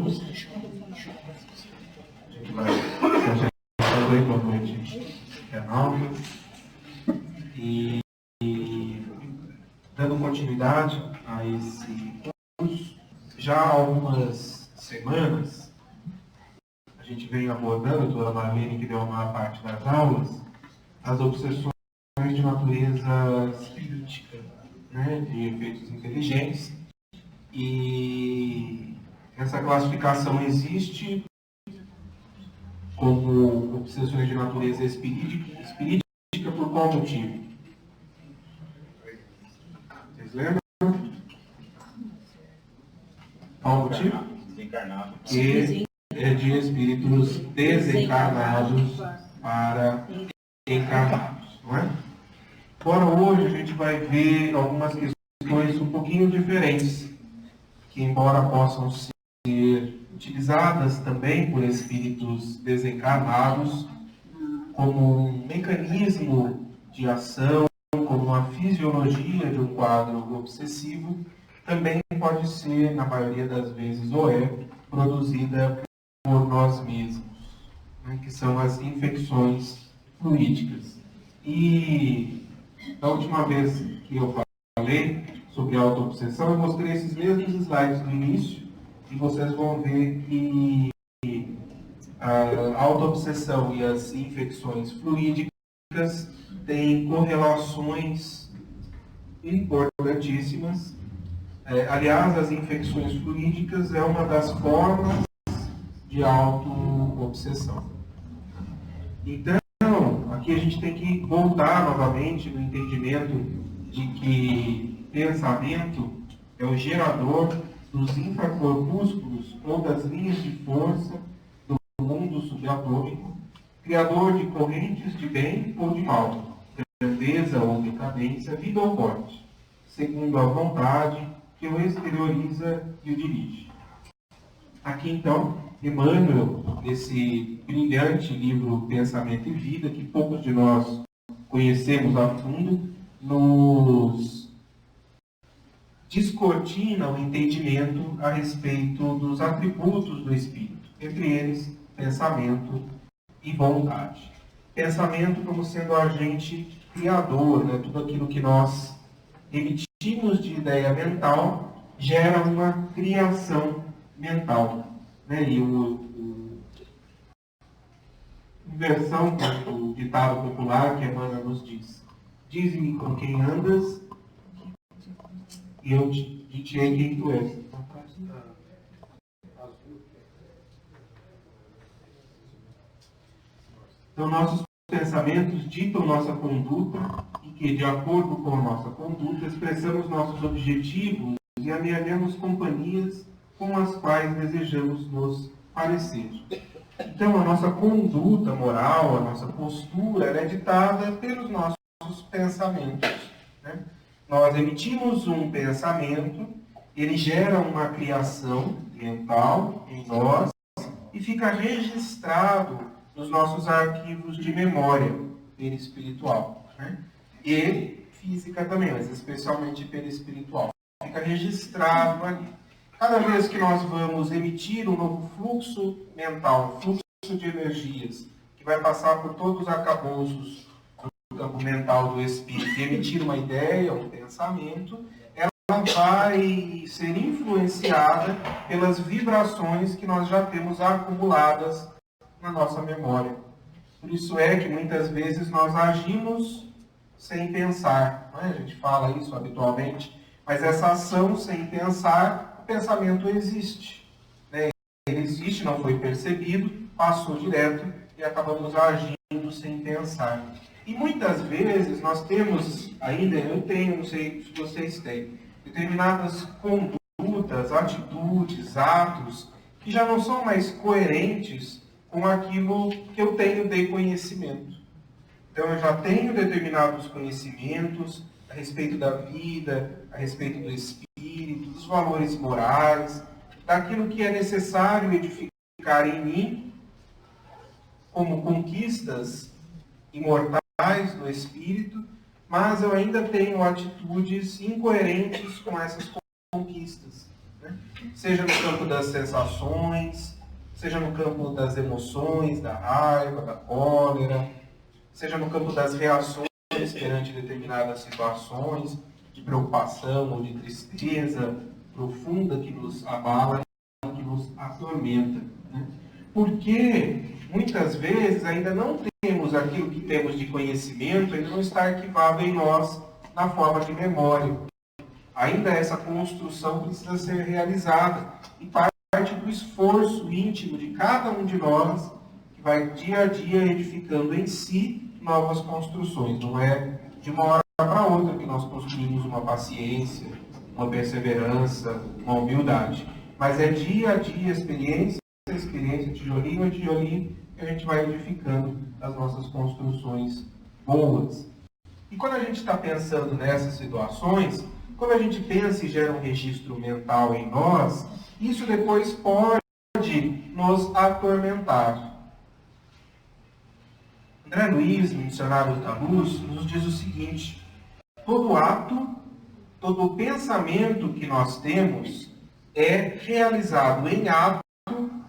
todos. A gente vai fazer boa noite, Renaldo. E dando continuidade a esse curso, já há algumas semanas, a gente vem abordando, a doutora Marlene, que deu a maior parte das aulas, as obsessões de natureza espírita, né, de efeitos inteligentes. E essa classificação existe como obsessões de natureza espirítica por qual motivo? Vocês lembram? Qual motivo? Desencarnado. Que é de espíritos desencarnados para encarnados, não é? Agora, hoje, a gente vai ver algumas questões um pouquinho diferentes, que, embora possam ser utilizadas também por espíritos desencarnados como um mecanismo de ação, como uma fisiologia de um quadro obsessivo, também pode ser, na maioria das vezes, ou é produzida por nós mesmos, né, que são as infecções fluídicas. E da última vez que eu falei sobre autoobsessão, eu mostrei esses mesmos slides no início, e vocês vão ver que a autoobsessão e as infecções fluídicas têm correlações importantíssimas. Aliás, as infecções fluídicas é uma das formas de autoobsessão. Então, aqui a gente tem que voltar novamente no entendimento de que pensamento é o gerador dos infracorpúsculos ou das linhas de força do mundo subatômico, criador de correntes de bem ou de mal, grandeza ou decadência, vida ou morte, segundo a vontade que o exterioriza e o dirige. Aqui então, Emmanuel, esse brilhante livro Pensamento e Vida, que poucos de nós conhecemos a fundo, nos descortina o entendimento a respeito dos atributos do espírito, entre eles pensamento e vontade. Pensamento como sendo o agente criador, né? Tudo aquilo que nós emitimos de ideia mental gera uma criação mental, né? E em versão do ditado popular que Emmanuel nos diz: dize-me com quem andas e eu te direi quem tu és. Então, nossos pensamentos ditam nossa conduta e que, de acordo com a nossa conduta, expressamos nossos objetivos e amealhamos companhias com as quais desejamos nos parecer. Então, a nossa conduta moral, a nossa postura, ela é ditada pelos nossos pensamentos, né? Nós emitimos um pensamento, ele gera uma criação mental em nós e fica registrado nos nossos arquivos de memória perispiritual, né? E física também, mas especialmente perispiritual. Fica registrado ali. Cada vez que nós vamos emitir um novo fluxo mental, fluxo de energias, que vai passar por todos os arcabouços do campo mental do espírito, e emitir uma ideia, um pensamento, ela vai ser influenciada pelas vibrações que nós já temos acumuladas na nossa memória. Por isso é que muitas vezes nós agimos sem pensar, não é? A gente fala isso habitualmente, mas essa ação sem pensar, o pensamento existe, né? Ele existe, não foi percebido, passou direto e acabamos agindo sem pensar. E muitas vezes nós temos, ainda eu tenho, não sei se vocês têm, determinadas condutas, atitudes, atos, que já não são mais coerentes com aquilo que eu tenho de conhecimento. Então eu já tenho determinados conhecimentos a respeito da vida, a respeito do espírito, dos valores morais, daquilo que é necessário edificar em mim como conquistas imortais do espírito, mas eu ainda tenho atitudes incoerentes com essas conquistas. né? Seja no campo das sensações, seja no campo das emoções, da raiva, da cólera, seja no campo das reações perante determinadas situações de preocupação ou de tristeza profunda que nos abala, que nos atormenta, né? Porque muitas vezes ainda não temos aquilo que temos de conhecimento, ainda não está arquivado em nós na forma de memória. Ainda essa construção precisa ser realizada e parte do esforço íntimo de cada um de nós que vai dia a dia edificando em si novas construções. Não é de uma hora para outra que nós construímos uma paciência, uma perseverança, uma humildade. Mas é dia a dia, experiência, tijolinho a tijolinho, que a gente vai edificando as nossas construções boas. E quando a gente está pensando nessas situações, quando a gente pensa e gera um registro mental em nós, isso depois pode nos atormentar. André Luiz, no Dicionário da Luz, nos diz o seguinte: todo ato, todo pensamento que nós temos é realizado em ato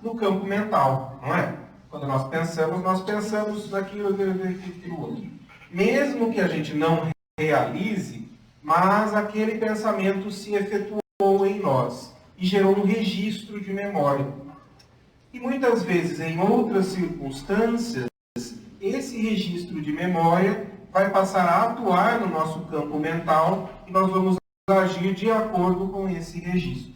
no campo mental, não é? Quando nós pensamos naquilo outro. Mesmo que a gente não realize, mas aquele pensamento se efetuou em nós e gerou um registro de memória. E muitas vezes, em outras circunstâncias, esse registro de memória vai passar a atuar no nosso campo mental e nós vamos agir de acordo com esse registro.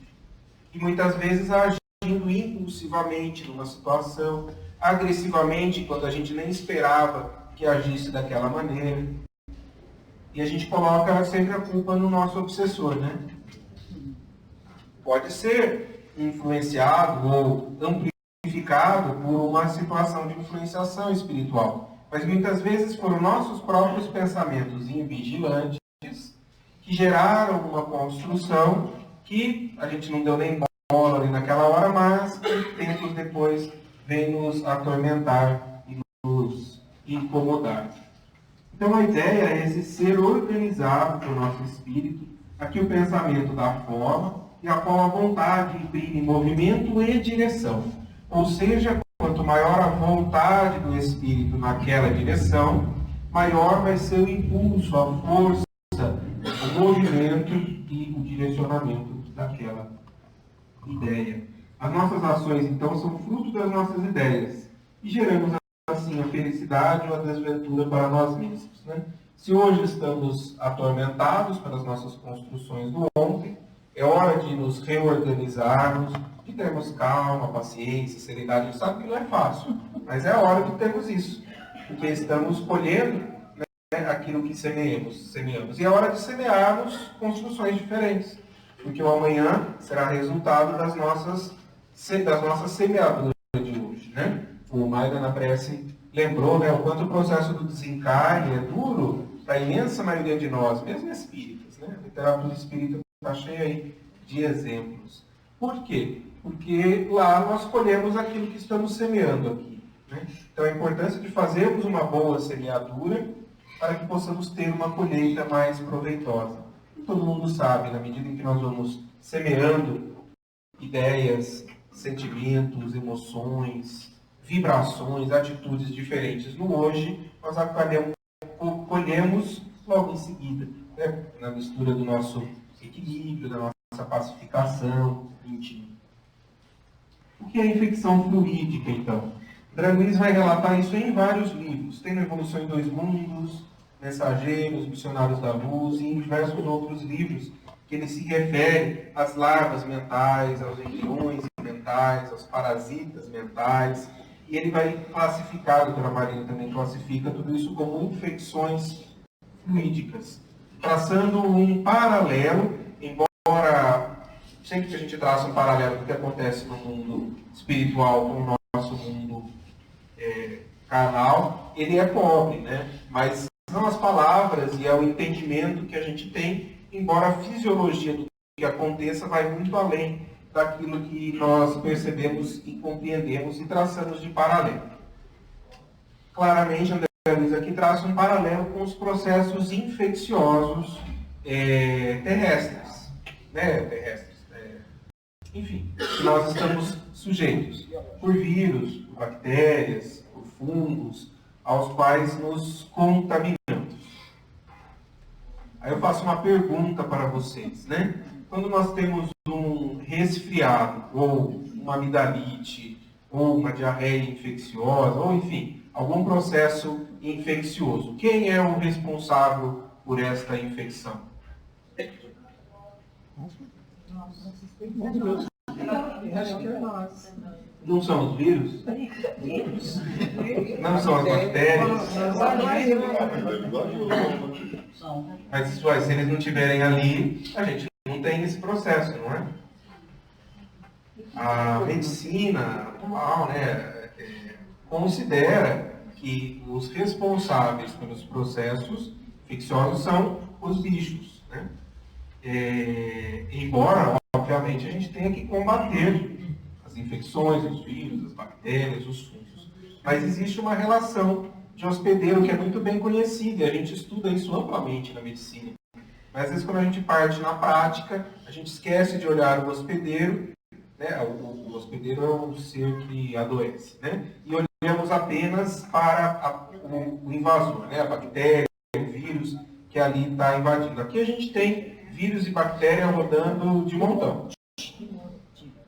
E muitas vezes agindo impulsivamente numa situação, agressivamente quando a gente nem esperava que agisse daquela maneira. E a gente coloca sempre a culpa no nosso obsessor, né? Pode ser influenciado ou amplificado por uma situação de influenciação espiritual. Mas muitas vezes foram nossos próprios pensamentos invigilantes que geraram uma construção que a gente não deu nem bola ali naquela hora, mas que tempos depois vem nos atormentar e nos incomodar. Então a ideia é esse ser organizado pelo nosso espírito, aqui o pensamento dá forma e a qual a vontade imprime movimento e direção. Ou seja, quanto maior a vontade do espírito naquela direção, maior vai ser o impulso, a força, o movimento e o direcionamento daquela ideia. As nossas ações, então, são fruto das nossas ideias e geramos assim a felicidade ou a desventura para nós mesmos, né? Se hoje estamos atormentados pelas nossas construções do ontem, é hora de nos reorganizarmos, de termos calma, paciência, serenidade. A gente sabe que não é fácil, mas é a hora de termos isso, porque estamos colhendo, né, aquilo que semeamos. E é hora de semearmos construções diferentes, porque o amanhã será resultado das nossas semeaduras de hoje, né? O Maida na prece lembrou, né, o quanto o processo do desencarne é duro para a imensa maioria de nós, mesmo espíritas, né? A literatura espírita está cheia aí de exemplos. Por quê? Porque lá nós colhemos aquilo que estamos semeando aqui, né? Então a importância de fazermos uma boa semeadura para que possamos ter uma colheita mais proveitosa. E todo mundo sabe, na medida em que nós vamos semeando ideias, sentimentos, emoções, vibrações, atitudes diferentes no hoje, nós colhemos logo em seguida, né? Na mistura do nosso equilíbrio, da nossa pacificação íntima. O que é a infecção fluídica, então? André Luiz vai relatar isso em vários livros. Tem no Evolução em Dois Mundos, Mensageiros, Missionários da Luz e em diversos outros livros que ele se refere às larvas mentais, aos embriões mentais, aos parasitas mentais. E ele vai classificar, a doutora Marina também classifica tudo isso como infecções fluídicas, traçando um paralelo, embora sempre que a gente traça um paralelo do que acontece no mundo espiritual com o nosso mundo carnal, ele é pobre, né? Mas são as palavras e é o entendimento que a gente tem, embora a fisiologia do que aconteça vai muito além daquilo que nós percebemos e compreendemos e traçamos de paralelo. Claramente, André Luiz aqui traça um paralelo com os processos infecciosos terrestres, né? enfim, que nós estamos sujeitos por vírus, por bactérias, por fungos, aos quais nos contaminamos. Aí eu faço uma pergunta para vocês, né? Quando nós temos um resfriado, ou uma amidalite, ou uma diarreia infecciosa, ou enfim, algum processo infeccioso, quem é o responsável por esta infecção? Não são os vírus? Não são as bactérias? Mas se eles não estiverem ali, a gente não tem esse processo, não é? A medicina atual, né, considera que os responsáveis pelos processos infecciosos são os bichos, né? Embora, obviamente, a gente tenha que combater as infecções, os vírus, as bactérias, os fungos. Mas existe uma relação de hospedeiro que é muito bem conhecida, e a gente estuda isso amplamente na medicina. Mas às vezes quando a gente parte na prática, a gente esquece de olhar o hospedeiro, né? O hospedeiro é um ser que adoece, né? E olhamos apenas para o invasor, né? A bactéria, o vírus que ali está invadindo. Aqui a gente tem vírus e bactéria rodando de montão.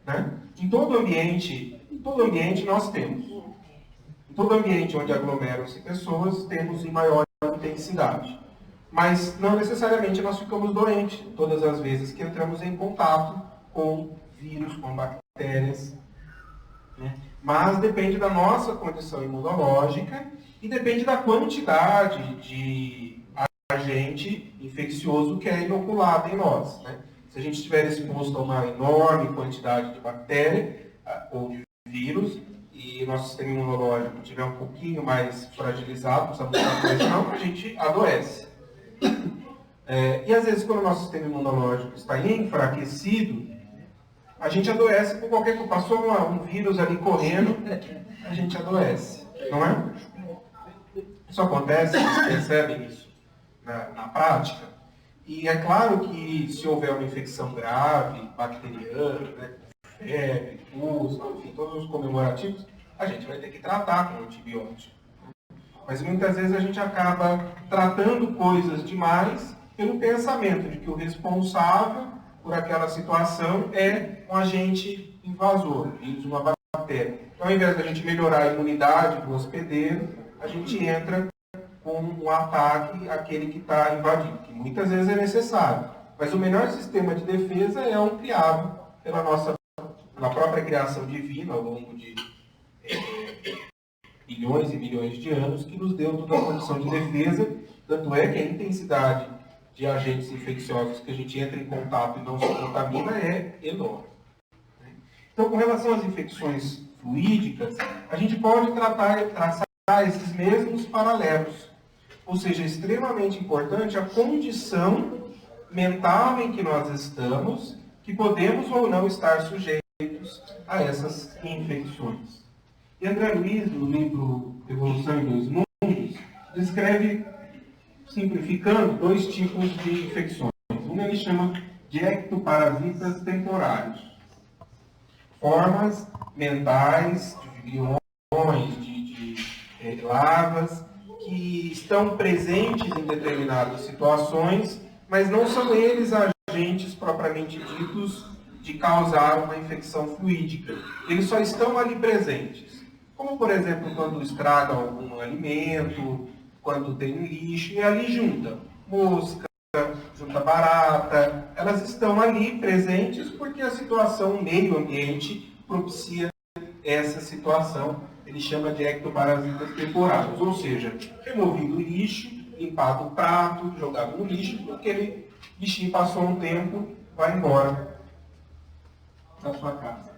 Né? Em todo ambiente nós temos. Em todo ambiente onde aglomeram-se pessoas, temos em maior intensidade. Mas não necessariamente nós ficamos doentes todas as vezes que entramos em contato com vírus, com bactérias. Né? Mas depende da nossa condição imunológica e depende da quantidade de agente infeccioso que é inoculado em nós. Né? Se a gente estiver exposto a uma enorme quantidade de bactéria ou de vírus e nosso sistema imunológico estiver um pouquinho mais fragilizado, não precisamos de pressão, a gente adoece. E às vezes, quando o nosso sistema imunológico está enfraquecido, a gente adoece por qualquer coisa. Passou um vírus ali correndo, a gente adoece, não é? Isso acontece, vocês percebem isso na prática? E é claro que se houver uma infecção grave, bacteriana, né, febre, pus, enfim, todos os comemorativos, a gente vai ter que tratar com antibiótico. Mas muitas vezes a gente acaba tratando coisas demais pelo pensamento de que o responsável por aquela situação é um agente invasor, vírus, uma bactéria. Então, ao invés da gente melhorar a imunidade do hospedeiro, a gente entra com um ataque àquele que está invadindo, que muitas vezes é necessário. Mas o melhor sistema de defesa é um criado pela própria criação divina ao longo de bilhões e bilhões de anos, que nos deu toda a condição de defesa. Tanto é que a intensidade de agentes infecciosos que a gente entra em contato e não se contamina é enorme. Então, com relação às infecções fluídicas, a gente pode traçar esses mesmos paralelos. Ou seja, é extremamente importante a condição mental em que nós estamos, que podemos ou não estar sujeitos a essas infecções. E André Luiz, no livro Evolução em Dois Mundos, descreve, simplificando, dois tipos de infecções. Um ele chama de ectoparasitas temporários. Formas mentais, de viriões, de larvas, que estão presentes em determinadas situações, mas não são eles agentes propriamente ditos de causar uma infecção fluídica. Eles só estão ali presentes. Como, por exemplo, quando estraga algum alimento, quando tem um lixo, e ali junta mosca, junta barata, elas estão ali presentes porque a situação, o meio ambiente, propicia essa situação. Ele chama de ectoparasitas temporários, ou seja, removido o lixo, limpado o prato, jogado no lixo, aquele bichinho passou um tempo, vai embora da sua casa.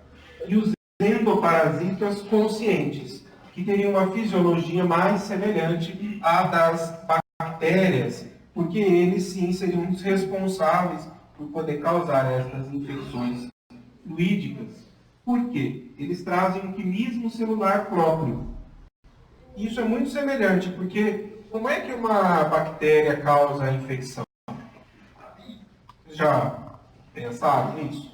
E os endoparasitas conscientes, que teriam uma fisiologia mais semelhante à das bactérias, porque eles sim seriam os responsáveis por poder causar essas infecções fluídicas. Por quê? Eles trazem um quimismo celular próprio. Isso é muito semelhante, porque como é que uma bactéria causa a infecção? Vocês já pensaram nisso?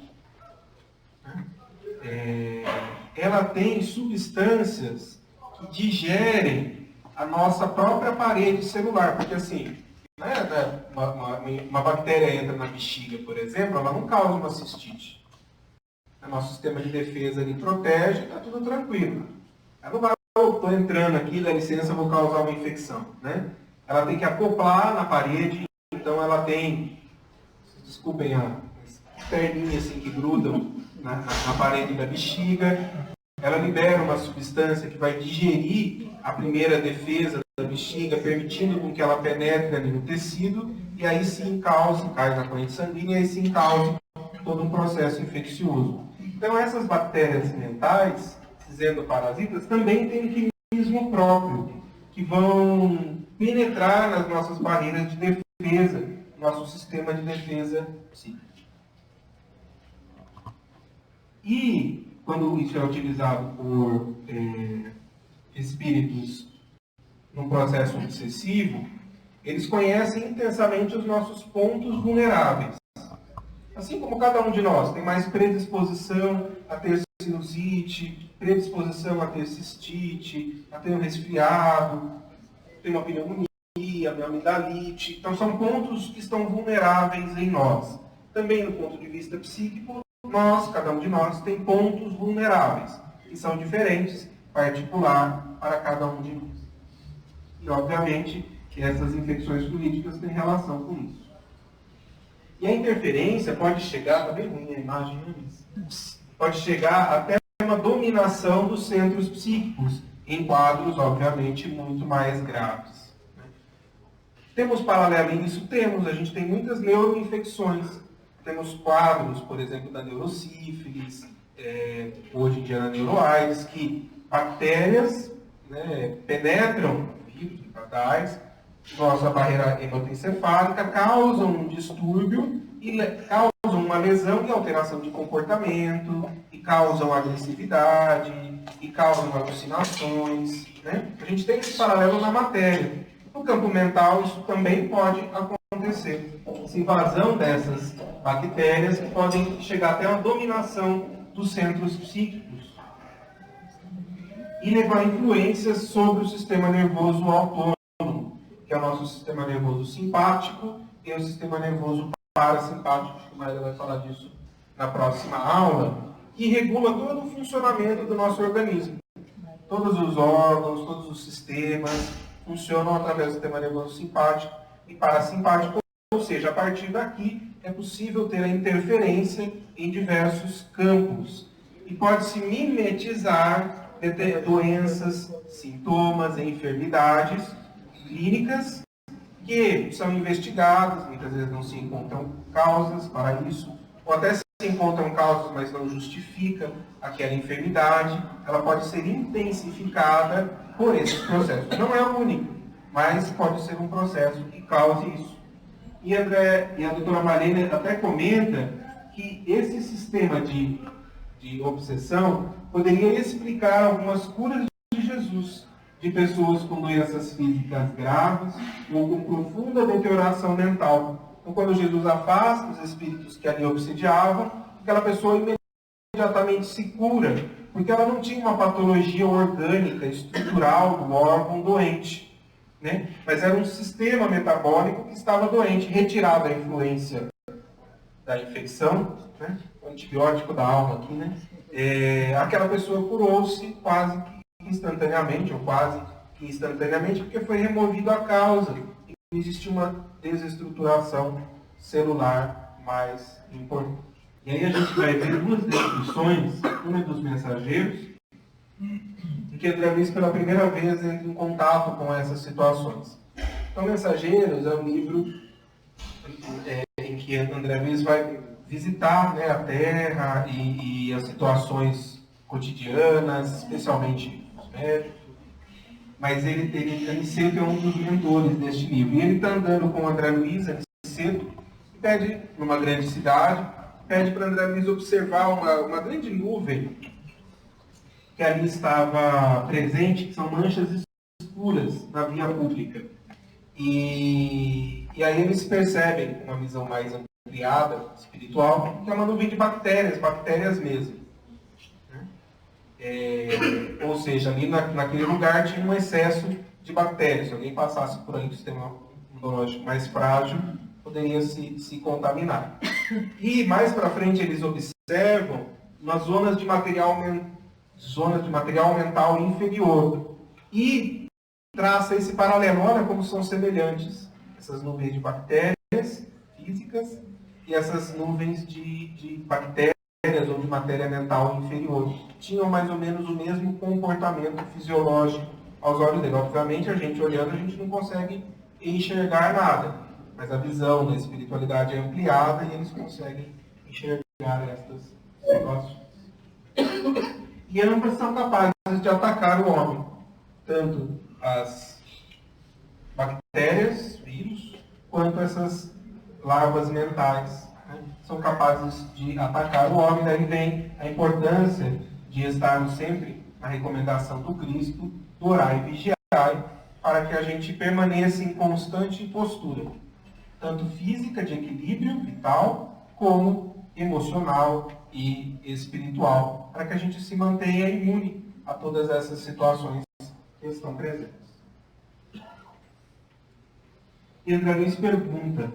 ela tem substâncias que digerem a nossa própria parede celular. Porque assim, uma bactéria entra na bexiga, por exemplo, ela não causa uma cistite. O nosso sistema de defesa ali protege, está tudo tranquilo. Ela não vai, estou entrando aqui, dá licença, vou causar uma infecção. Né? Ela tem que acoplar na parede, então ela tem, desculpem as perninhas assim, que grudam na parede da bexiga. Ela libera uma substância que vai digerir a primeira defesa da bexiga, permitindo com que ela penetre ali no tecido, e aí sim cai na corrente sanguínea, e aí sim cause todo um processo infeccioso. Então essas bactérias mentais, esses endoparasitas, também têm um mecanismo próprio, que vão penetrar nas nossas barreiras de defesa, nosso sistema de defesa psíquico. E quando isso é utilizado por espíritos num processo obsessivo, eles conhecem intensamente os nossos pontos vulneráveis. Assim como cada um de nós tem mais predisposição a ter sinusite, predisposição a ter cistite, a ter um resfriado, ter uma pneumonia, uma amidalite. Então são pontos que estão vulneráveis em nós. Também do ponto de vista psíquico, cada um de nós tem pontos vulneráveis, que são diferentes, particular para cada um de nós. E, obviamente, que essas infecções fluídicas têm relação com isso. E a interferência pode chegar, está bem ruim a imagem, pode chegar até uma dominação dos centros psíquicos, em quadros, obviamente, muito mais graves. Temos paralelo a isso? Temos. A gente tem muitas neuroinfecções. Temos quadros, por exemplo, da neurosífilis, hoje em dia na neuroaides, que bactérias penetram, vírus, hepatites, nossa barreira hematoencefálica, causam um distúrbio, e causam uma lesão e alteração de comportamento, e causam agressividade, e causam alucinações. Né? A gente tem esse paralelo na matéria. No campo mental, isso também pode acontecer. Essa invasão dessas bactérias que podem chegar até a dominação dos centros psíquicos e levar influências sobre o sistema nervoso autônomo, que é o nosso sistema nervoso simpático e o sistema nervoso parasimpático, que o Maria vai falar disso na próxima aula, que regula todo o funcionamento do nosso organismo. Todos os órgãos, todos os sistemas funcionam através do sistema nervoso simpático e parasimpático, ou seja, a partir daqui é possível ter a interferência em diversos campos e pode-se mimetizar doenças, sintomas e enfermidades clínicas que são investigadas, muitas vezes não se encontram causas para isso, ou até se encontram causas, mas não justifica aquela enfermidade, ela pode ser intensificada por esses processos. Não é o único, mas pode ser um processo que cause isso. E a doutora Marlene até comenta que esse sistema de obsessão poderia explicar algumas curas de Jesus, de pessoas com doenças físicas graves ou com profunda deterioração mental. Então, quando Jesus afasta os espíritos que ali obsediavam, aquela pessoa imediatamente se cura, porque ela não tinha uma patologia orgânica, estrutural do órgão doente. Né? Mas era um sistema metabólico que estava doente, retirado a influência da infecção, né? O antibiótico da alma aqui, né? Aquela pessoa curou-se quase que instantaneamente, ou quase que instantaneamente, porque foi removido a causa. E existe uma desestruturação celular mais importante. E aí a gente vai ver duas descrições, uma dos mensageiros, em que André Luiz pela primeira vez entra em contato com essas situações. Então, Mensageiros é um livro em que André Luiz vai visitar, né, a Terra e as situações cotidianas, especialmente os médicos. Mas ele sempre é um dos mentores deste livro. E ele está andando com André Luiz cedo, e pede, numa grande cidade, pede para André Luiz observar uma grande nuvem que ali estava presente, que são manchas escuras na via pública. E aí eles percebem, com uma visão mais ampliada, espiritual, que é uma nuvem de bactérias mesmo. ou seja, ali naquele lugar tinha um excesso de bactérias. Se alguém passasse por aí do sistema imunológico mais frágil, poderia se contaminar. E mais para frente eles observam nas zonas de material mental inferior. E traça esse paralelo. Olha como são semelhantes essas nuvens de bactérias físicas e essas nuvens de bactérias ou de matéria mental inferior. Tinham mais ou menos o mesmo comportamento fisiológico aos olhos dele. Obviamente, a gente olhando, a gente não consegue enxergar nada, mas a visão da espiritualidade é ampliada e eles conseguem enxergar estas situações. E ambas são capazes de atacar o homem, tanto as bactérias, vírus, quanto essas larvas mentais, né? São capazes de atacar o homem. Daí vem a importância de estarmos sempre na recomendação do Cristo, do orai e vigiai, para que a gente permaneça em constante postura, tanto física, de equilíbrio vital, como emocional e espiritual, para que a gente se mantenha imune a todas essas situações que estão presentes. E André Luiz pergunta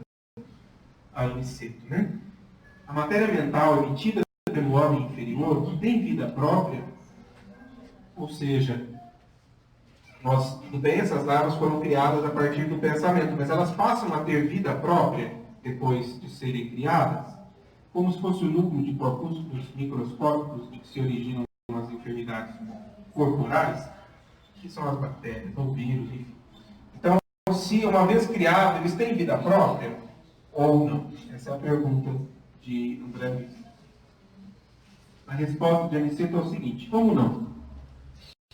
a Aniceto, né? A matéria mental emitida pelo homem inferior tem vida própria? Ou seja, tudo bem, essas larvas foram criadas a partir do pensamento, mas elas passam a ter vida própria depois de serem criadas? Como se fosse o núcleo de corpúsculos microscópicos de que se originam as enfermidades corporais, que são as bactérias, ou vírus, enfim. Então, se uma vez criados, eles têm vida própria ou não? Essa é a pergunta de André Luiz. A resposta de Aniceto é o seguinte: como não?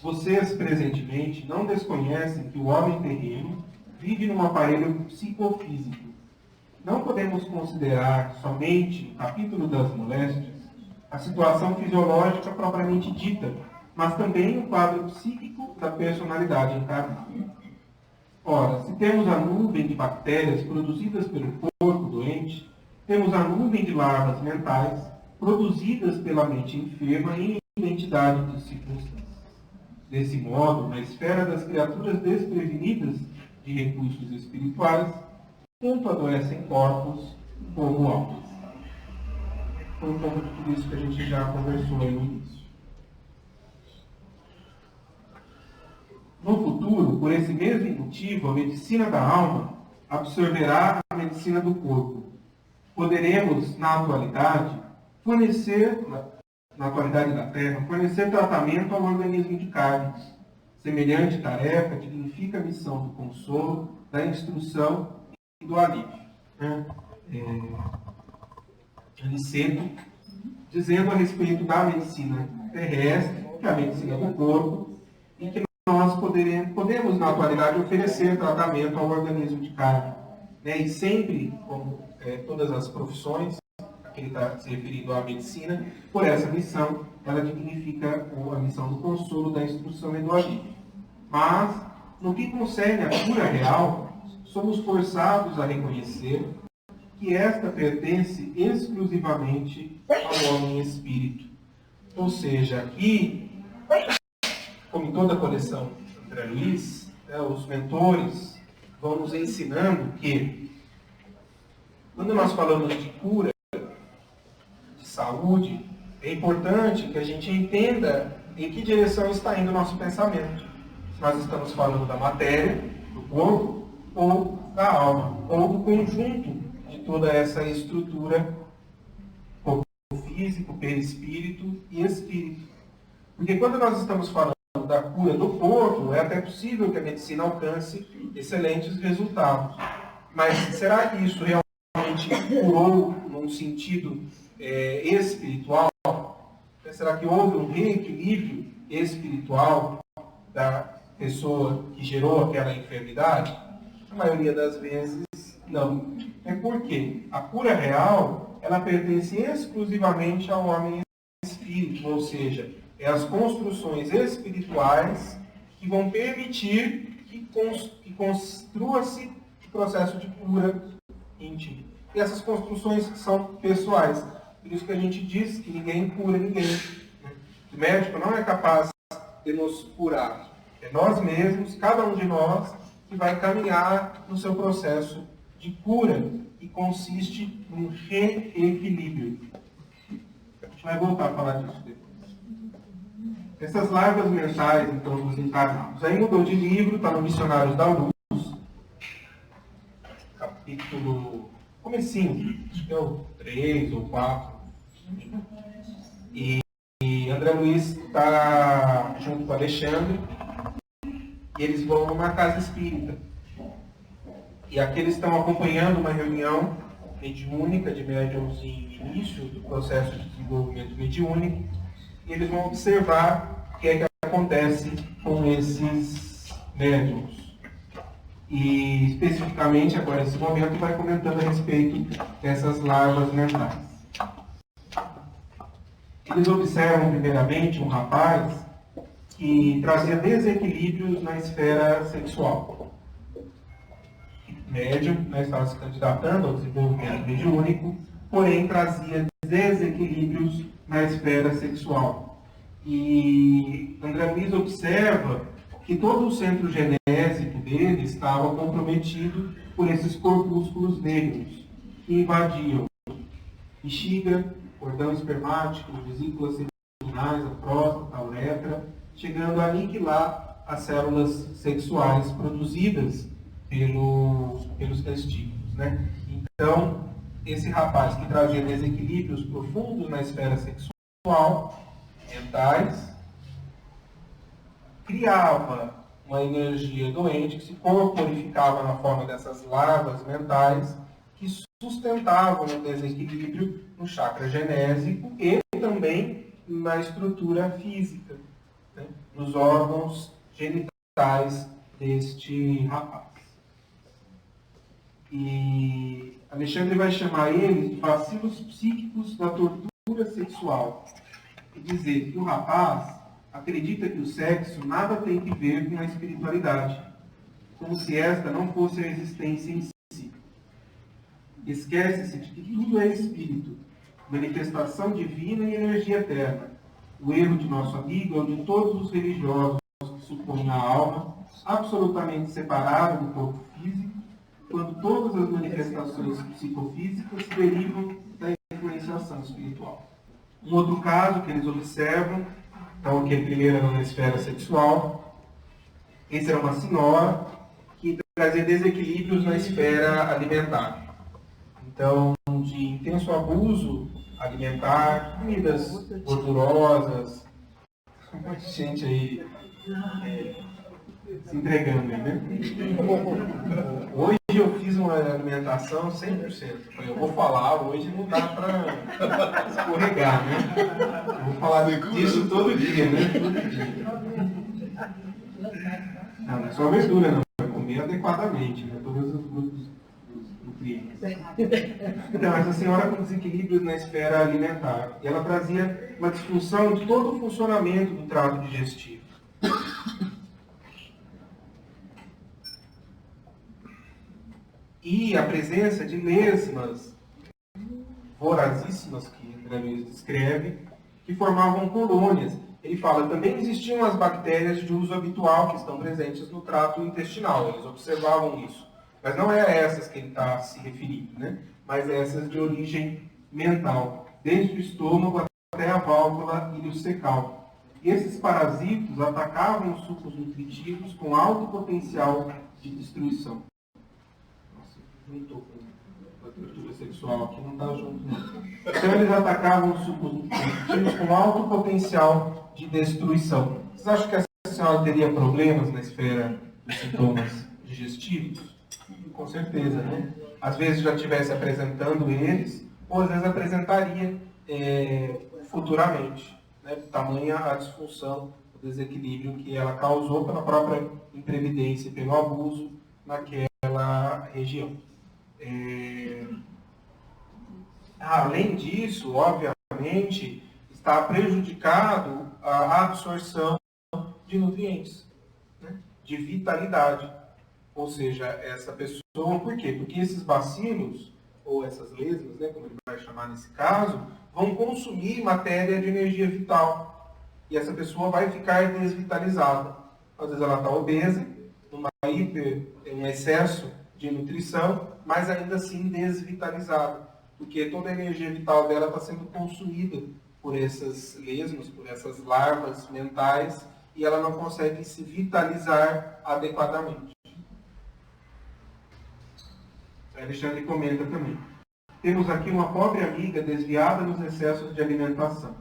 Vocês, presentemente, não desconhecem que o homem terreno vive num aparelho psicofísico. Não podemos considerar somente o capítulo das moléstias a situação fisiológica propriamente dita, mas também o quadro psíquico da personalidade encarnada. Ora, se temos a nuvem de bactérias produzidas pelo corpo doente, temos a nuvem de larvas mentais produzidas pela mente enferma em identidade de circunstâncias. Desse modo, na esfera das criaturas desprevenidas de recursos espirituais, tanto adoecem corpos como almas. Foi um pouco de tudo isso que a gente já conversou aí no início. No futuro, por esse mesmo motivo, a medicina da alma absorverá a medicina do corpo. Poderemos, na atualidade da Terra, fornecer tratamento ao organismo de carne. Semelhante tarefa dignifica a missão do consolo, da instrução e do alívio. Aniceto, dizendo a respeito da medicina terrestre, que é a medicina do corpo, e que nós podemos, na atualidade, oferecer tratamento ao organismo de carne. E sempre, como todas as profissões, ele está se referindo à medicina, por essa missão, ela dignifica a missão do consolo, da instrução e do alívio. Mas, no que concerne à cura real, somos forçados a reconhecer que esta pertence exclusivamente ao homem espírito. Ou seja, aqui, como em toda a coleção André Luiz, os mentores vão nos ensinando que, quando nós falamos de cura, de saúde, é importante que a gente entenda em que direção está indo o nosso pensamento. Se nós estamos falando da matéria, do corpo, ou da alma, ou do conjunto de toda essa estrutura corpo físico, perispírito e espírito. Porque quando nós estamos falando da cura do corpo, é até possível que a medicina alcance excelentes resultados. Mas será que isso realmente curou num sentido espiritual? Será que houve um reequilíbrio espiritual da pessoa que gerou aquela enfermidade? A maioria das vezes, não. É porque a cura real, ela pertence exclusivamente ao homem espírito, ou seja, é as construções espirituais que vão permitir que construa-se o processo de cura íntimo. E essas construções são pessoais. Por isso que a gente diz que ninguém cura ninguém. O médico não é capaz de nos curar. É nós mesmos, cada um de nós, que vai caminhar no seu processo de cura, que consiste num reequilíbrio. A gente vai voltar a falar disso depois. Essas larvas mentais, então, dos encarnados. Aí mudou de livro, está no Missionários da Luz, capítulo comecinho, acho que é o 3 ou 4. E André Luiz está junto com o Alexandre, e eles vão numa casa espírita. E aqui eles estão acompanhando uma reunião mediúnica de médiums em início do processo de desenvolvimento mediúnico, e eles vão observar o que é que acontece com esses médiums. E especificamente agora nesse momento vai comentando a respeito dessas larvas mentais. Eles observam primeiramente um rapaz que trazia desequilíbrios na esfera sexual. Médium, né, estava se candidatando ao desenvolvimento mediúnico, porém trazia desequilíbrios na esfera sexual. E André Luiz observa que todo o centro genésico dele estava comprometido por esses corpúsculos negros que invadiam bexiga, cordão espermático, vesículas seminais, a próstata, a uretra, chegando a aniquilar as células sexuais produzidas pelos testículos, né? Então, esse rapaz que trazia desequilíbrios profundos na esfera sexual, mentais, criava uma energia doente que se corporificava na forma dessas larvas mentais que sustentavam o desequilíbrio no chakra genésico e também na estrutura física, né, nos órgãos genitais deste rapaz. E Alexandre vai chamar eles de bacilos psíquicos da tortura sexual e dizer que o rapaz acredita que o sexo nada tem que ver com a espiritualidade, como se esta não fosse a existência em si. Esquece-se de que tudo é espírito, manifestação divina e energia eterna. O erro de nosso amigo é o de todos os religiosos que supõem a alma absolutamente separada do corpo físico, quando todas as manifestações psicofísicas derivam da influenciação espiritual. Um outro caso que eles observam, então aquele primeiro era na esfera sexual, esse era uma senhora que trazia desequilíbrios na esfera alimentar. Então, de intenso abuso alimentar, comidas gordurosas, muita gente aí se entregando, né? Hoje eu fiz uma alimentação 100%. Eu vou falar, hoje não dá para escorregar, né? Eu vou falar disso todo dia, né? Todo dia. Não é só verdura, não. Vai comer adequadamente, né? Todos os grupos nutrientes. Então, essa senhora com desequilíbrios na esfera alimentar. E ela trazia uma disfunção de todo o funcionamento do trato digestivo. E a presença de lesmas vorazíssimas, que André Luiz descreve, que formavam colônias. Ele fala, também existiam as bactérias de uso habitual que estão presentes no trato intestinal. Eles observavam isso. Mas não é a essas que ele está se referindo, né? Mas essas de origem mental, desde o estômago até a válvula iliocecal. E esses parasitos atacavam os sucos nutritivos com alto potencial de destruição. Não estou com a estrutura sexual aqui, não está junto, não. Então, eles atacavam os sucos nutritivos com alto potencial de destruição. Vocês acham que essa senhora teria problemas na esfera dos sintomas digestivos? Com certeza, né? Às vezes já estivesse apresentando eles, ou às vezes apresentaria futuramente, né? Tamanha a disfunção, o desequilíbrio que ela causou pela própria imprevidência, pelo abuso naquela região. Além disso, obviamente, está prejudicado a absorção de nutrientes, né? De vitalidade. Ou seja, essa pessoa, por quê? Porque esses bacilos, ou essas lesmas, né, como ele vai chamar nesse caso, vão consumir matéria de energia vital. E essa pessoa vai ficar desvitalizada. Às vezes ela está obesa, um excesso de nutrição, mas ainda assim desvitalizada, porque toda a energia vital dela está sendo consumida por essas lesmas, por essas larvas mentais, e ela não consegue se vitalizar adequadamente. O Alexandre comenta também. Temos aqui uma pobre amiga desviada nos excessos de alimentação.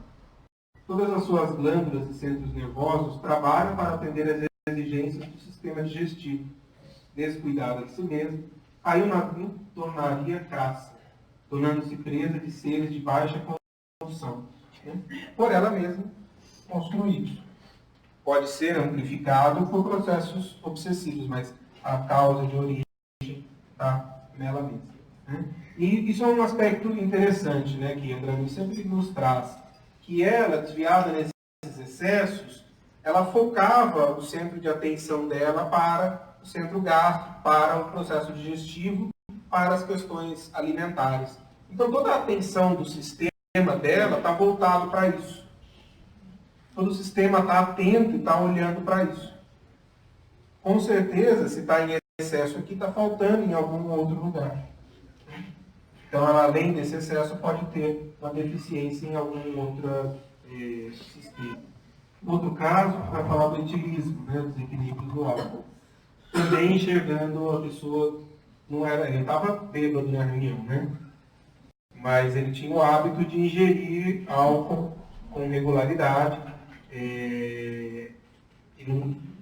Todas as suas glândulas e centros nervosos trabalham para atender às exigências do sistema digestivo. Descuidada de si mesma, caiu na glutonaria crassa, tornando-se presa de seres de baixa condição, né? Por ela mesma construídos. Pode ser amplificado por processos obsessivos, mas a causa de origem está nela mesma, né? E isso é um aspecto interessante, né, que André Luiz sempre nos traz, que ela, desviada nesses excessos, ela focava o centro de atenção dela para o centro gástrico, para o processo digestivo, para as questões alimentares. Então, toda a atenção do sistema dela está voltado para isso. Todo o sistema está atento e está olhando para isso. Com certeza, se está em excesso aqui, está faltando em algum outro lugar. Então, ela, além desse excesso, pode ter uma deficiência em algum outro sistema. Outro caso, vai falar do etilismo, né, dos equilíbrios do álcool. Também enxergando a pessoa, não era, ele estava bêbado na reunião, né? Mas ele tinha o hábito de ingerir álcool com regularidade.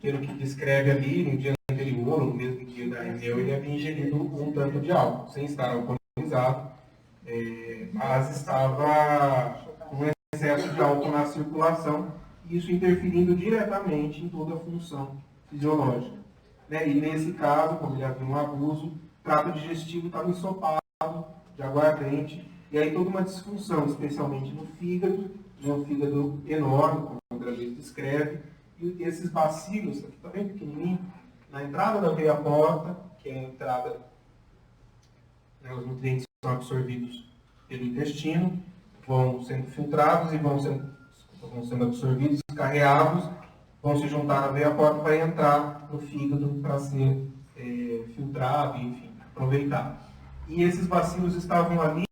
Pelo que descreve ali, no dia anterior, ou no mesmo dia da reunião, ele havia ingerido um tanto de álcool, sem estar alcoolizado, mas estava com excesso de álcool na circulação, e isso interferindo diretamente em toda a função fisiológica, né? E nesse caso, como ele havia um abuso, o trato digestivo estava ensopado de aguardente, e aí toda uma disfunção, especialmente no fígado, né? Um fígado enorme, como o André Luiz descreve, e esses bacilos, aqui está bem pequenininho, na entrada da veia porta, que é a entrada, né, os nutrientes são absorvidos pelo intestino, vão sendo filtrados e vão sendo absorvidos, carreados, vão se juntar na veia porta para entrar no fígado para ser filtrado, enfim, aproveitado. E esses bacilos estavam ali,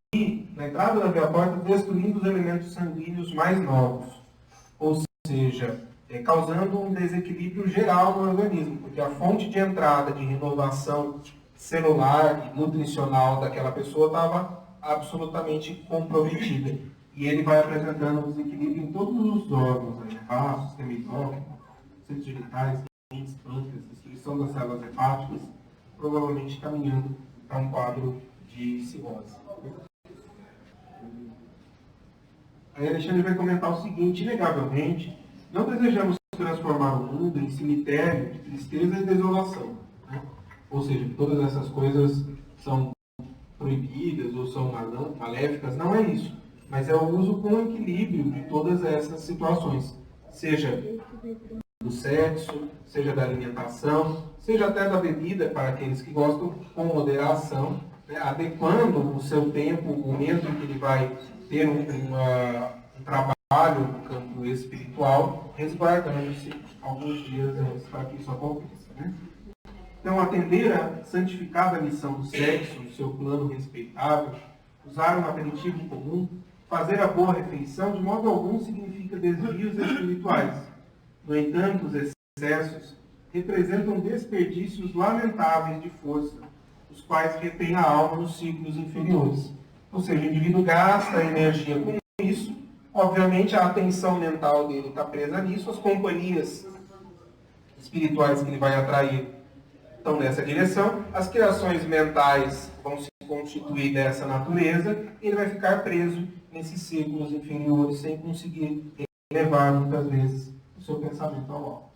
na entrada da veia porta, destruindo os elementos sanguíneos mais novos. Ou seja, causando um desequilíbrio geral no organismo, porque a fonte de entrada de renovação celular e nutricional daquela pessoa estava absolutamente comprometida. E ele vai apresentando um desequilíbrio em todos os órgãos, baço, sistema endócrino, centros genitais, rins, pâncreas, destruição das células hepáticas, provavelmente caminhando para um quadro de cirrose. Aí Alexandre vai comentar o seguinte: inegavelmente, não desejamos transformar o mundo em cemitério de tristeza e desolação, né? Ou seja, que todas essas coisas são proibidas ou são maléficas, não é isso. Mas é o uso com equilíbrio de todas essas situações, seja do sexo, seja da alimentação, seja até da bebida, para aqueles que gostam, com moderação, né? Adequando o seu tempo, o momento em que ele vai ter um trabalho no campo espiritual, resguardando-se alguns dias antes para que isso aconteça, né? Então, atender a santificada missão do sexo, no seu plano respeitável, usar um aperitivo comum, fazer a boa refeição, de modo algum significa desvios espirituais. No entanto, os excessos representam desperdícios lamentáveis de força, os quais retêm a alma nos ciclos inferiores. Ou seja, o indivíduo gasta energia com isso, obviamente a atenção mental dele está presa nisso, as companhias espirituais que ele vai atrair estão nessa direção, as criações mentais vão se constituir dessa natureza, e ele vai ficar preso nesses círculos inferiores, sem conseguir elevar muitas vezes o seu pensamento ao alto.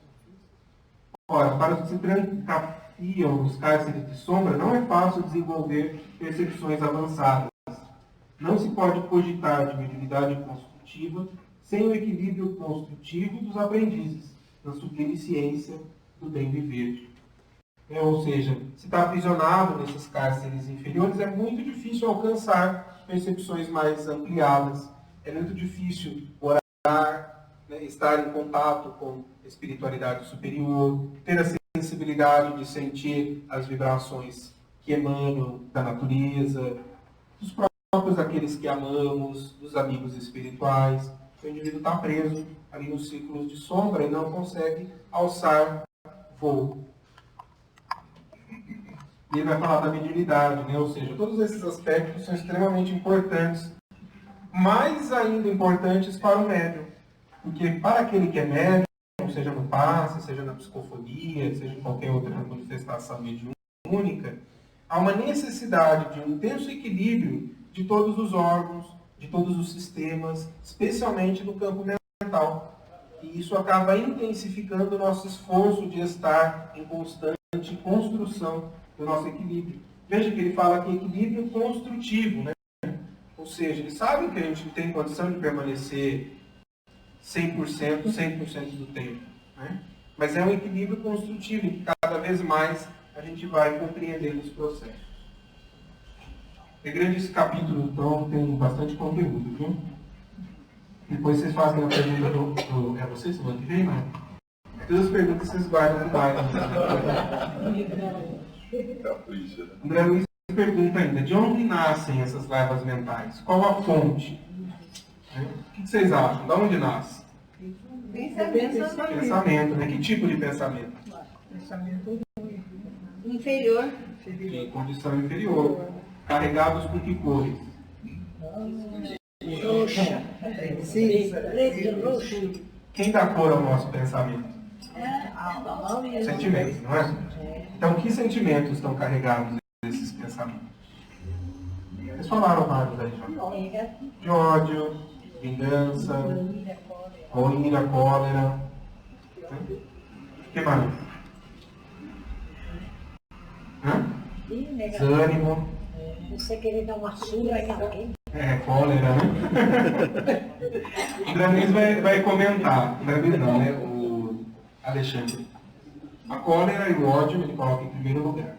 Ora, para os que se trancafiam nos cárceres de sombra, não é fácil desenvolver percepções avançadas. Não se pode cogitar de mediunidade construtiva sem o equilíbrio construtivo dos aprendizes, na sublime ciência do bem viver. Ou seja, se está aprisionado nesses cárceres inferiores, é muito difícil alcançar percepções mais ampliadas. É muito difícil orar, né, estar em contato com espiritualidade superior, ter a sensibilidade de sentir as vibrações que emanam da natureza, dos próprios aqueles que amamos, dos amigos espirituais. O indivíduo está preso ali nos círculos de sombra e não consegue alçar voo. E ele vai falar da mediunidade, né? Ou seja, todos esses aspectos são extremamente importantes, mais ainda importantes para o médium. Porque para aquele que é médium, seja no passe, seja na psicofonia, seja em qualquer outra manifestação mediúnica, há uma necessidade de um intenso equilíbrio de todos os órgãos, de todos os sistemas, especialmente no campo mental. E isso acaba intensificando o nosso esforço de estar em constante construção do nosso equilíbrio. Veja que ele fala aqui equilíbrio construtivo, né? Ou seja, ele sabe que a gente não tem condição de permanecer 100% do tempo, né? Mas é um equilíbrio construtivo, e cada vez mais a gente vai compreendendo os processos. É grande esse capítulo, então tem bastante conteúdo, viu? Depois vocês fazem a pergunta do... É vocês semana que vem, né? Todas as perguntas vocês guardam no bairro. André Luiz pergunta ainda, de onde nascem essas levas mentais? Qual a fonte? O que vocês acham? De onde nasce? Pensamento, né? Que tipo de pensamento? Pensamento inferior. De condição inferior. Carregados com que cores? Roxa. Roxo. Quem dá cor ao nosso pensamento? Sentimentos, não é? Então, que sentimentos estão carregados nesses pensamentos? Vocês falaram vários aí já. De ódio, vingança, ira, cólera. O que mais? Desânimo. Você querer dar uma surra em alguém? Cólera, né? O André Luiz vai comentar. André Luiz não, né? O Alexandre. A cólera e o ódio ele coloca em primeiro lugar.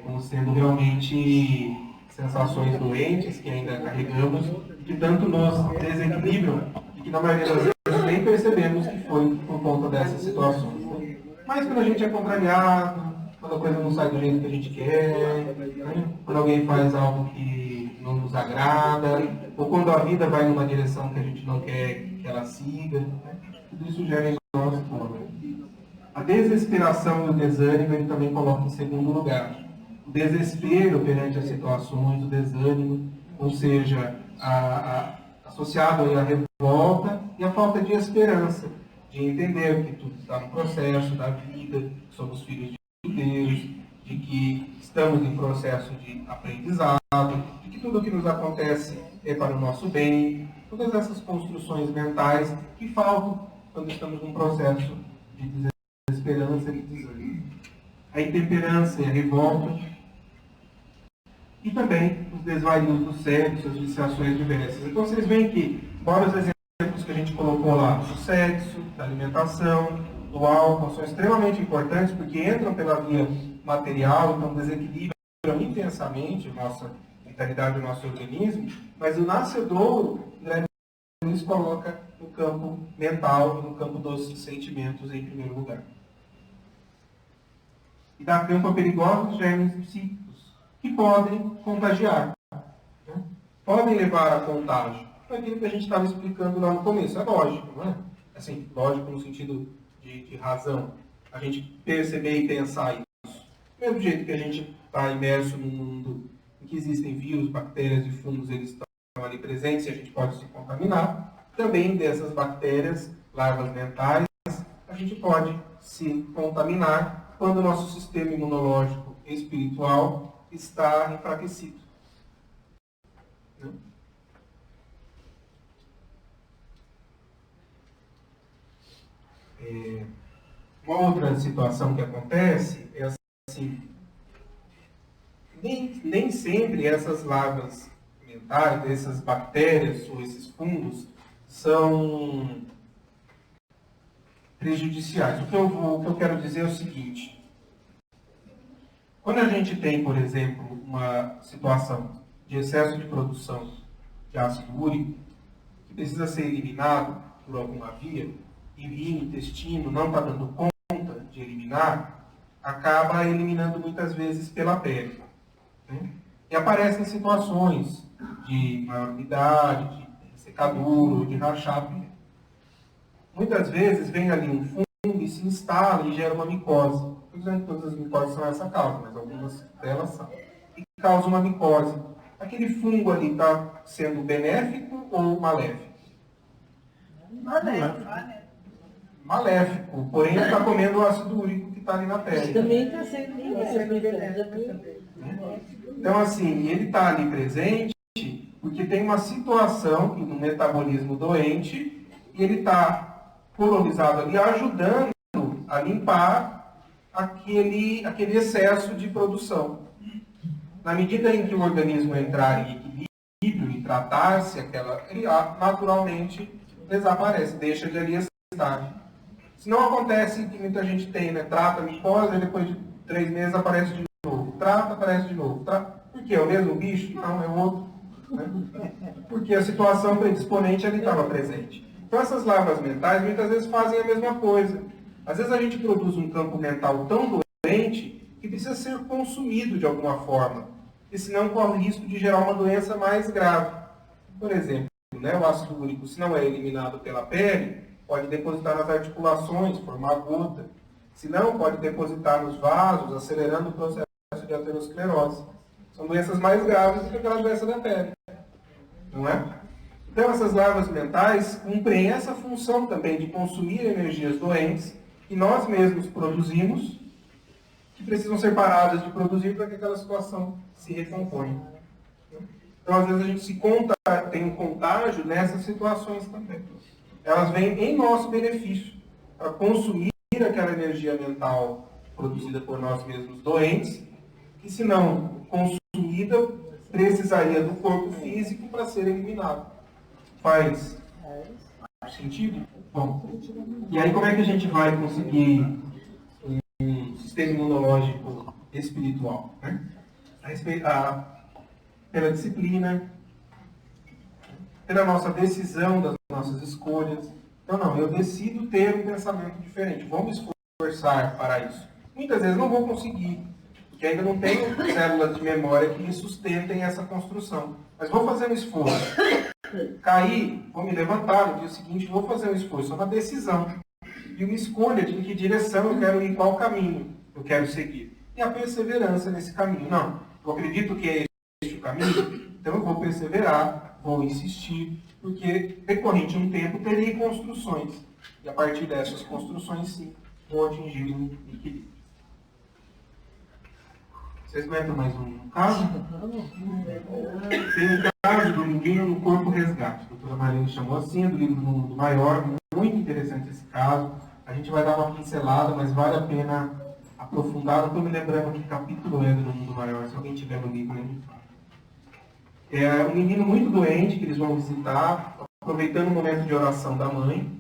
Como sendo realmente sensações doentes que ainda carregamos, que tanto nos desequilibram e que na maioria das vezes nem percebemos que foi por conta dessas situações. Né? Mas quando a gente é contrariado, quando a coisa não sai do jeito que a gente quer, né? Quando alguém faz algo que não nos agrada, ou quando a vida vai numa direção que a gente não quer que ela siga, né? Tudo isso gera em nós cólera. A desesperação e o desânimo ele também coloca em segundo lugar. O desespero perante as situações, o desânimo, ou seja, associado à revolta e a falta de esperança, de entender que tudo está no processo da vida, que somos filhos de Deus, de que estamos em processo de aprendizado, de que tudo o que nos acontece é para o nosso bem, todas essas construções mentais que faltam quando estamos num processo de desesperança e desânimo. A intemperança e a revolta, e também os desvarios do sexo, as viciações diversas. Então vocês veem que, embora os exemplos que a gente colocou lá, do sexo, da alimentação, do álcool, são extremamente importantes porque entram pela via material, então desequilibram intensamente a nossa vitalidade, o nosso organismo, mas o nascedouro, nos coloca no campo mental, no campo dos sentimentos em primeiro lugar. E dá campo a perigosos germes psíquicos, que podem contagiar, né? Podem levar a contágio. É aquilo que a gente estava explicando lá no começo, é lógico, não é? Assim, lógico no sentido de razão, a gente perceber e pensar isso. Do mesmo jeito que a gente está imerso num mundo em que existem vírus, bactérias e fungos, eles estão ali presentes e a gente pode se contaminar, também dessas bactérias, larvas mentais, a gente pode se contaminar quando o nosso sistema imunológico espiritual está enfraquecido. Né? Uma outra situação que acontece é assim, nem sempre essas larvas mentais, essas bactérias ou esses fungos são prejudiciais. O que eu quero dizer é o seguinte: quando a gente tem, por exemplo, uma situação de excesso de produção de ácido úrico, que precisa ser eliminado por alguma via, e rim, intestino não está dando conta de eliminar, acaba eliminando muitas vezes pela pele. Né? E aparecem situações de maior umidade, de secadura, de rachado. Muitas vezes vem ali um fungo e se instala e gera uma micose. Não estou dizendo que todas as micoses são essa causa, mas algumas delas são. E causa uma micose. Aquele fungo ali está sendo benéfico ou maléfico? Maléfico, porém ele está comendo o ácido úrico que está ali na pele. Também está sendo benéfico. Então, assim, ele está ali presente porque tem uma situação no metabolismo doente e ele está polarizado ali, ajudando a limpar aquele excesso de produção. Na medida em que o organismo entrar em equilíbrio e tratar-se, ele naturalmente desaparece, deixa de ali estar. Se não acontece que muita gente tem, né? Trata a micose e depois de 3 meses aparece de novo. Trata, aparece de novo. Por quê? É o mesmo bicho? Não, é outro. Né? Porque a situação predisponente ali estava presente. Então essas larvas mentais muitas vezes fazem a mesma coisa. Às vezes a gente produz um campo mental tão doente que precisa ser consumido de alguma forma. E senão corre o risco de gerar uma doença mais grave. Por exemplo, né, o ácido úrico, se não é eliminado pela pele, pode depositar nas articulações, formar gota. Se não, pode depositar nos vasos, acelerando o processo de aterosclerose. São doenças mais graves do que aquela doença da pele. Não é? Então, essas larvas mentais cumprem essa função também de consumir energias doentes que nós mesmos produzimos, que precisam ser paradas de produzir para que aquela situação se recomponha. Então, às vezes, a gente tem um contágio nessas situações também. Elas vêm em nosso benefício, para consumir aquela energia mental produzida por nós mesmos doentes, que, se não consumida, precisaria do corpo físico para ser eliminado. Faz sentido? Bom, e aí como é que a gente vai conseguir um sistema imunológico espiritual? Né? Pela disciplina, pela nossa decisão das nossas escolhas. Então, não, eu decido ter um pensamento diferente. Vou me esforçar para isso. Muitas vezes não vou conseguir, porque ainda não tenho células de memória que me sustentem essa construção. Mas vou fazer um esforço. Cair, vou me levantar no dia seguinte, vou fazer um esforço. É uma decisão. E uma escolha de em que direção eu quero ir, qual caminho eu quero seguir. E a perseverança nesse caminho. Não, eu acredito que é este o caminho, então eu vou perseverar, vou insistir, porque decorrente de um tempo terei construções. E a partir dessas construções, sim, vou atingir um equilíbrio. Vocês aguentam mais um caso? Tem um caso do Dominguinho no Corpo Resgate. A doutora Marina chamou assim, é do livro do Mundo Maior. Muito interessante esse caso. A gente vai dar uma pincelada, mas vale a pena aprofundar. Não estou me lembrando que capítulo é do Mundo Maior. Se alguém tiver no livro, me fala. É um menino muito doente que eles vão visitar, aproveitando o momento de oração da mãe.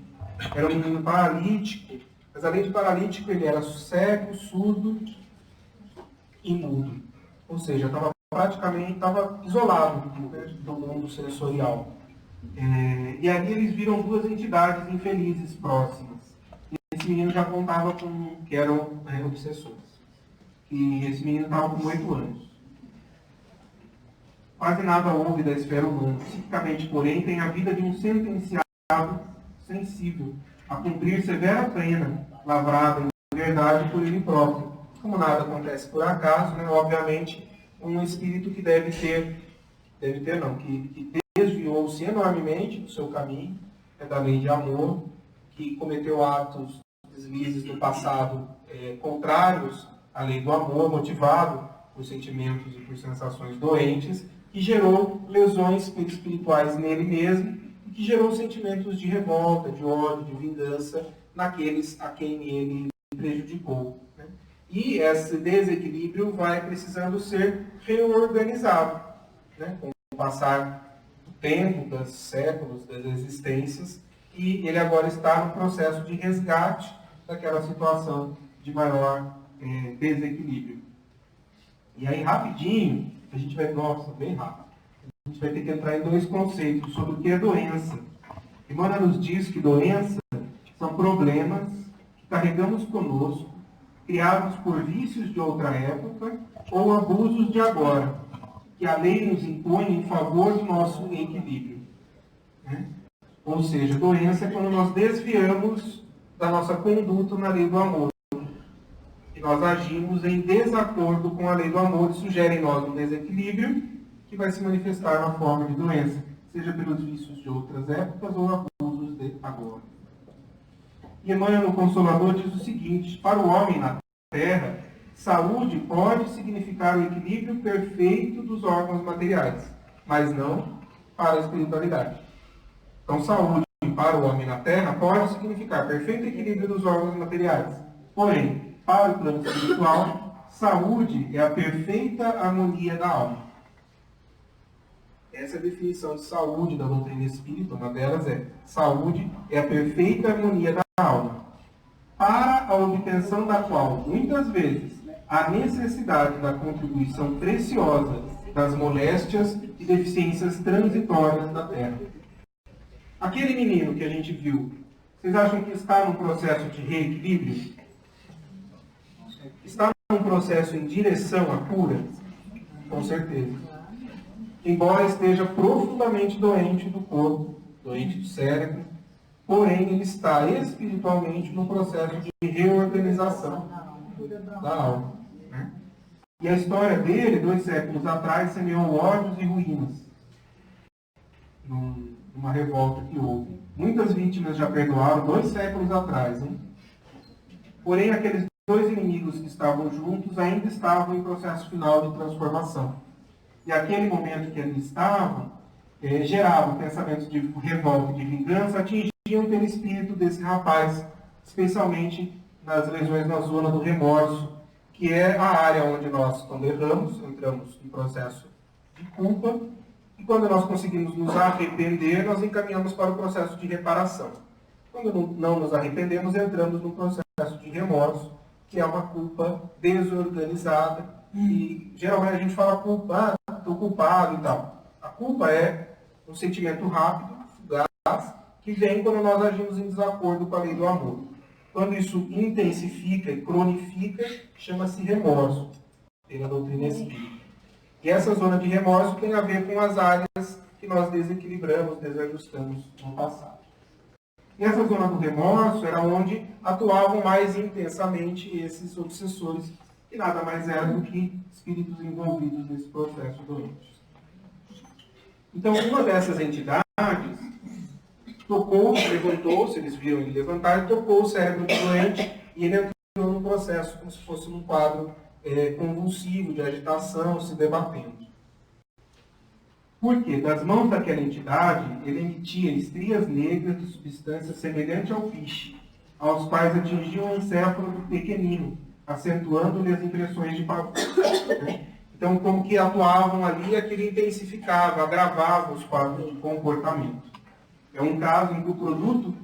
Era um menino paralítico, mas além de paralítico, ele era cego, surdo e mudo. Ou seja, estava praticamente isolado do mundo sensorial. E ali eles viram 2 entidades infelizes próximas. E esse menino já contava com que eram obsessores. E esse menino estava com 8 anos. Quase nada houve da esfera humana. Psiquicamente, porém, tem a vida de um sentenciado sensível a cumprir severa pena, lavrada em verdade por ele próprio. Como nada acontece por acaso, né? Obviamente, um espírito que que desviou-se enormemente do seu caminho, da lei de amor, que cometeu atos deslizes no passado contrários à lei do amor, motivado por sentimentos e por sensações doentes, que gerou lesões espirituais nele mesmo, e que gerou sentimentos de revolta, de ódio, de vingança naqueles a quem ele prejudicou. Né? E esse desequilíbrio vai precisando ser reorganizado, né? Com o passar do tempo, dos séculos, das existências, e ele agora está no processo de resgate daquela situação de maior desequilíbrio. E aí, rapidinho, a gente vai, bem rápido, a gente vai ter que entrar em 2 conceitos sobre o que é doença Emmanuel nos diz que doenças são problemas que carregamos conosco, criados por vícios de outra época ou abusos de agora, que a lei nos impõe em favor do nosso equilíbrio. Né? Ou seja, doença é quando nós desviamos da nossa conduta na lei do amor. E nós agimos em desacordo com a lei do amor, isso gera em nós um desequilíbrio que vai se manifestar na forma de doença, seja pelos vícios de outras épocas ou abusos de agora. E Emmanuel, no Consolador, diz o seguinte: para o homem na Terra, saúde pode significar o equilíbrio perfeito dos órgãos materiais, mas não para a espiritualidade. Então, saúde para o homem na Terra pode significar perfeito equilíbrio dos órgãos materiais. Porém, para o plano espiritual, saúde é a perfeita harmonia da alma. Essa é a definição de saúde da doutrina espírita. Uma delas é: saúde é a perfeita harmonia da alma, para a obtenção da qual, muitas vezes, há necessidade da contribuição preciosa das moléstias e deficiências transitórias da Terra. Aquele menino que a gente viu, vocês acham que está num processo de reequilíbrio? Está num processo em direção à cura? Com certeza. Embora esteja profundamente doente do corpo, doente do cérebro, porém ele está espiritualmente num processo de reorganização da alma. Né? E a história dele, 2 séculos atrás, semeou ódios e ruínas numa revolta que houve. Muitas vítimas já perdoaram 2 séculos atrás. Hein? Porém, aqueles 2 inimigos que estavam juntos ainda estavam em processo final de transformação. E aquele momento que eles estavam gerava pensamentos de revolta e de vingança, atingiam pelo espírito desse rapaz, especialmente nas lesões na zona do remorso, que é a área onde nós, quando erramos, entramos em processo de culpa, e quando nós conseguimos nos arrepender, nós encaminhamos para o processo de reparação. Quando não nos arrependemos, entramos no processo de remorso, que é uma culpa desorganizada, e geralmente a gente fala culpa, estou culpado e tal. A culpa é um sentimento rápido, fugaz, que vem quando nós agimos em desacordo com a lei do amor. Quando isso intensifica e cronifica, chama-se remorso, pela doutrina espírita. E essa zona de remorso tem a ver com as áreas que nós desequilibramos, desajustamos no passado. E essa zona do remorso era onde atuavam mais intensamente esses obsessores, que nada mais eram do que espíritos envolvidos nesse processo doente. Então, uma dessas entidades levantou-se, eles viram ele levantar, e tocou o cérebro do doente, e ele entrou num processo como se fosse num quadro convulsivo, de agitação, se debatendo. Porque, das mãos daquela entidade, ele emitia estrias negras de substância semelhante ao piche, aos quais atingiam o encéfalo do pequenino, acentuando-lhe as impressões de pavor. Então, como que atuavam ali, aquilo intensificava, agravava os quadros de comportamento. É um caso em que o produto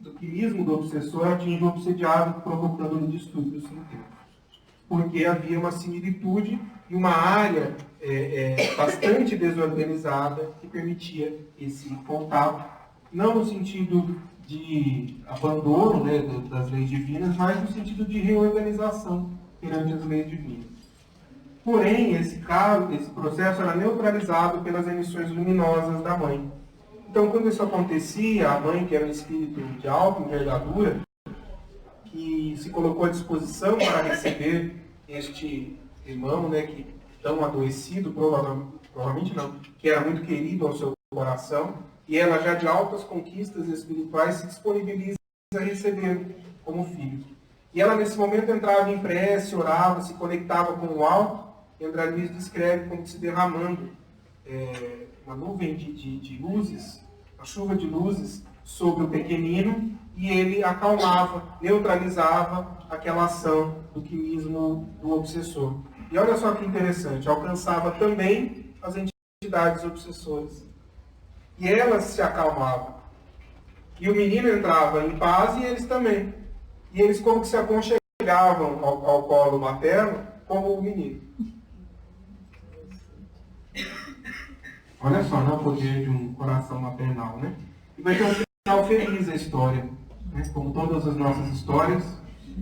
do quilismo do obsessor atinge o obsediado, provocando-lhe distúrbios sintéticos. Porque havia uma similitude e uma área bastante desorganizada que permitia esse contato, não no sentido de abandono, né, das leis divinas, mas no sentido de reorganização perante as leis divinas. Porém, esse processo era neutralizado pelas emissões luminosas da mãe. Então, quando isso acontecia, a mãe, que era um espírito de alta envergadura, que se colocou à disposição para receber este irmão, né, que tão adoecido, provavelmente não, que era muito querido ao seu coração, e ela já de altas conquistas espirituais se disponibiliza a receber como filho. E ela nesse momento entrava em prece, orava, se conectava com o alto, e André Luiz descreve como se derramando uma nuvem de luzes, uma chuva de luzes sobre o pequenino, e ele acalmava, neutralizava aquela ação do quilismo do obsessor. E olha só que interessante, alcançava também as entidades obsessoras. E elas se acalmavam. E o menino entrava em paz e eles também. E eles como que se aconchegavam ao colo materno como o menino. Olha só, né, o poder de um coração maternal, né? E vai ter um final feliz a história. Né? Como todas as nossas histórias,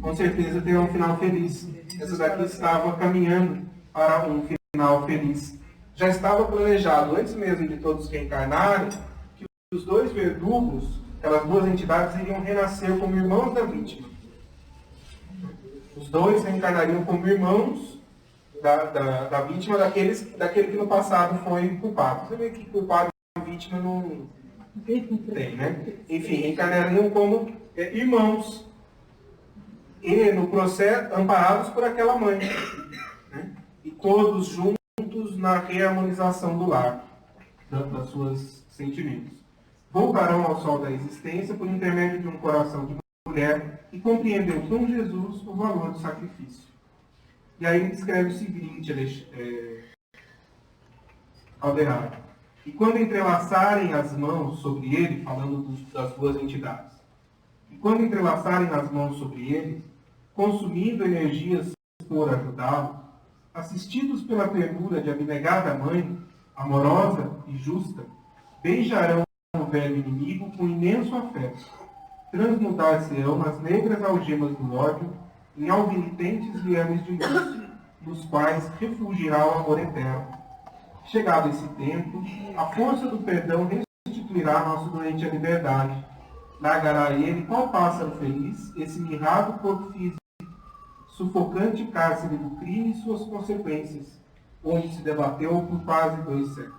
com certeza terá um final feliz. Essa daqui estava caminhando para um final feliz. Já estava planejado, antes mesmo de todos reencarnarem, que os dois verdugos, aquelas duas entidades, iriam renascer como irmãos da vítima. Os dois reencarnariam como irmãos da vítima, daquele que no passado foi culpado. Você vê que culpado e vítima não tem, né? Enfim, reencarnariam como irmãos. E no processo, amparados por aquela mãe. Né? E todos juntos na reharmonização do lar, das suas sentimentos. Voltarão ao sol da existência por intermédio de um coração de mulher e compreendeu com Jesus o valor do sacrifício. E aí ele escreve o seguinte, Alderrado. E quando entrelaçarem as mãos sobre ele, falando das duas entidades, e quando entrelaçarem as mãos sobre ele, consumindo energias por ajudá-lo, assistidos pela ternura de abnegada mãe, amorosa e justa, beijarão o velho inimigo com imenso afeto, transmudar-se-ão nas negras algemas do ódio em alvinitentes liames de luz, nos quais refugiará o amor eterno. Chegado esse tempo, a força do perdão restituirá nosso doente à liberdade. Largará ele, qual pássaro feliz, esse mirrado corpo físico, sufocante cárcere do crime e suas consequências, onde se debateu por quase 2 séculos.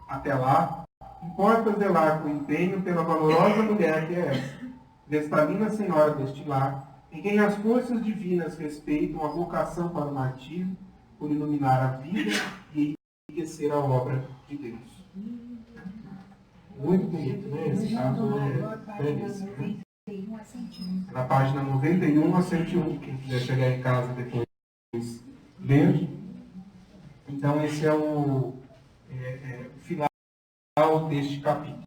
Até lá, importa zelar com empenho pela valorosa mulher que é essa, vestalina senhora deste lar, em quem as forças divinas respeitam a vocação para o martírio, por iluminar a vida e enriquecer a obra de Deus. Muito bonito, né? Esse caso é belíssimo. Né? Na página 91 a 101, quem quiser chegar em casa depois ler. Então, esse é o final deste capítulo.